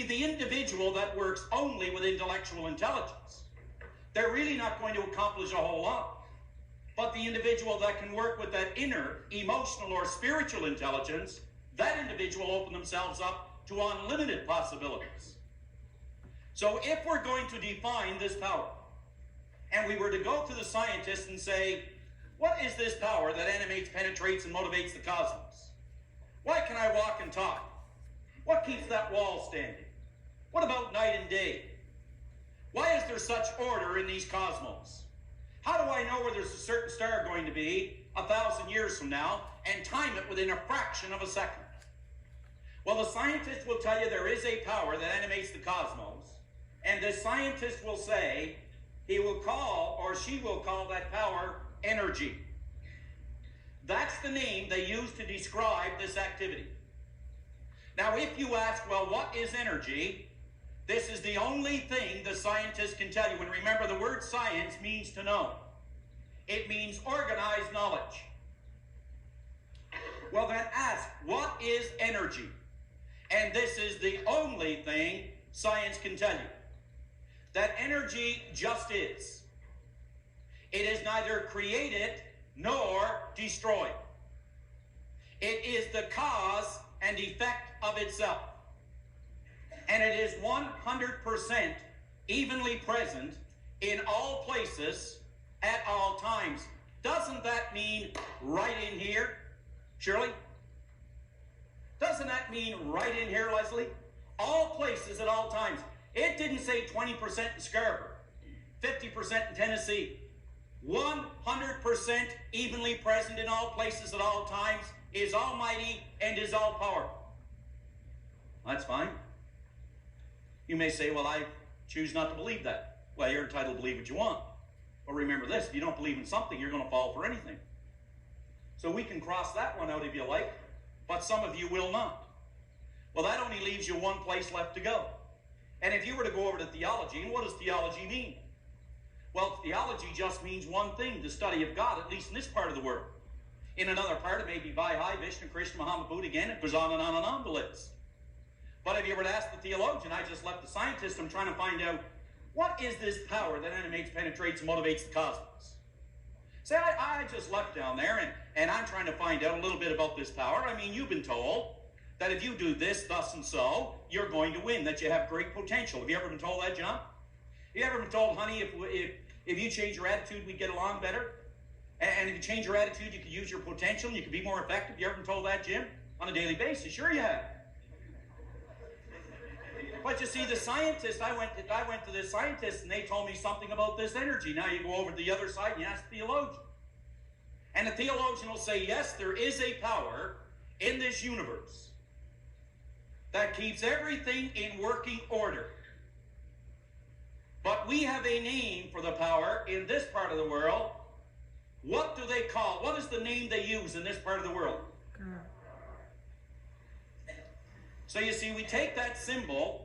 the individual that works only with intellectual intelligence, they're really not going to accomplish a whole lot. But the individual that can work with that inner, emotional, or spiritual intelligence, that individual open themselves up to unlimited possibilities. So if we're going to define this power, and we were to go to the scientists and say, what is this power that animates, penetrates, and motivates the cosmos? Why can I walk and talk? What keeps that wall standing? What about night and day? Why is there such order in these cosmos? How do I know where there's a certain star going to be 1,000 years from now and time it within a fraction of a second? Well, the scientist will tell you there is a power that animates the cosmos, and the scientist will say he will call, or she will call, that power energy. That's the name they use to describe this activity. Now, if you ask, well, what is energy? This is the only thing the scientist can tell you. And remember, the word science means to know. It means organized knowledge. Well, then ask, what is energy? And this is the only thing science can tell you. That energy just is. It is neither created nor destroyed. It is the cause and effect of itself. And it is 100% evenly present in all places at all times. Doesn't that mean right in here, Shirley? Doesn't that mean right in here, Leslie? All places at all times. It didn't say 20% in Scarborough, 50% in Tennessee. 100% evenly present in all places at all times, is almighty and is all powerful. That's fine. You may say, well, I choose not to believe that. Well, you're entitled to believe what you want. But remember this, if you don't believe in something, you're going to fall for anything. So we can cross that one out if you like, but some of you will not. Well, that only leaves you one place left to go. And if you were to go over to theology, and what does theology mean? Well, theology just means one thing, the study of God, at least in this part of the world. In another part, it may be Baha'i, Vishnu, Krishna, Muhammad, Buddha. Again, it goes on and on and on the list. But if you were to ask the theologian, I just left the scientist, I'm trying to find out, what is this power that animates, penetrates, and motivates the cosmos? Say, I just left down there, and I'm trying to find out a little bit about this power. I mean, you've been told that if you do this, thus, and so, you're going to win, that you have great potential. Have you ever been told that, John? Have you ever been told, honey, if you change your attitude, we get along better? And if you change your attitude, you could use your potential, you could be more effective? You ever been told that, Jim? On a daily basis? Sure you have. But you see, the scientist, I went to this scientist, and they told me something about this energy. Now you go over to the other side and you ask the theologian. And the theologian will say, yes, there is a power in this universe that keeps everything in working order. But we have a name for the power in this part of the world. What do they call? What is the name they use in this part of the world? So you see, we take that symbol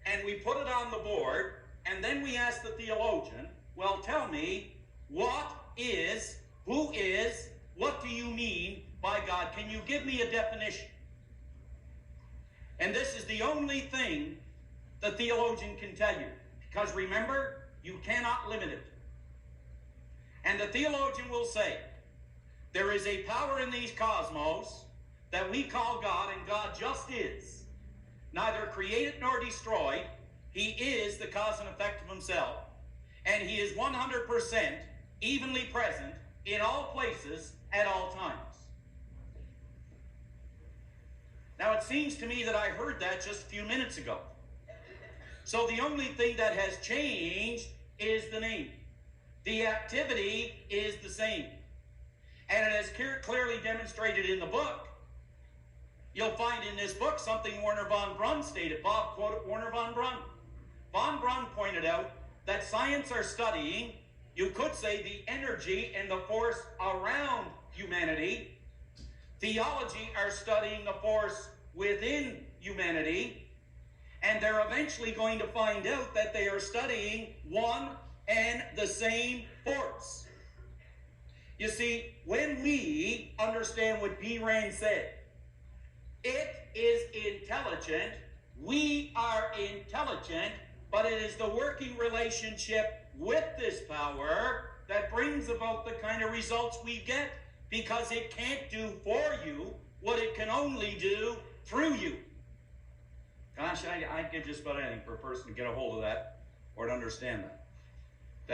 and we put it on the board, and then we ask the theologian, well, tell me, what is, who is, what do you mean by God? Can you give me a definition? And this is the only thing the theologian can tell you. Because remember, you cannot limit it. And the theologian will say, there is a power in these cosmos that we call God, and God just is. Neither created nor destroyed. He is the cause and effect of himself. And he is 100% evenly present in all places at all times. Now it seems to me that I heard that just a few minutes ago. So the only thing that has changed is the name. The activity is the same. And it is clearly demonstrated in the book. You'll find in this book something Werner von Braun stated. Bob quoted Werner von Braun. Von Braun pointed out that science are studying, you could say, the energy and the force around humanity. Theology are studying the force within humanity. And they're eventually going to find out that they are studying one and the same force. You see, when we understand what B. Rand said, it is intelligent We are intelligent, but it is the working relationship with this power that brings about the kind of results we get, because it can't do for you what it can only do through you. Gosh, I get just about anything for a person to get a hold of that or to understand that.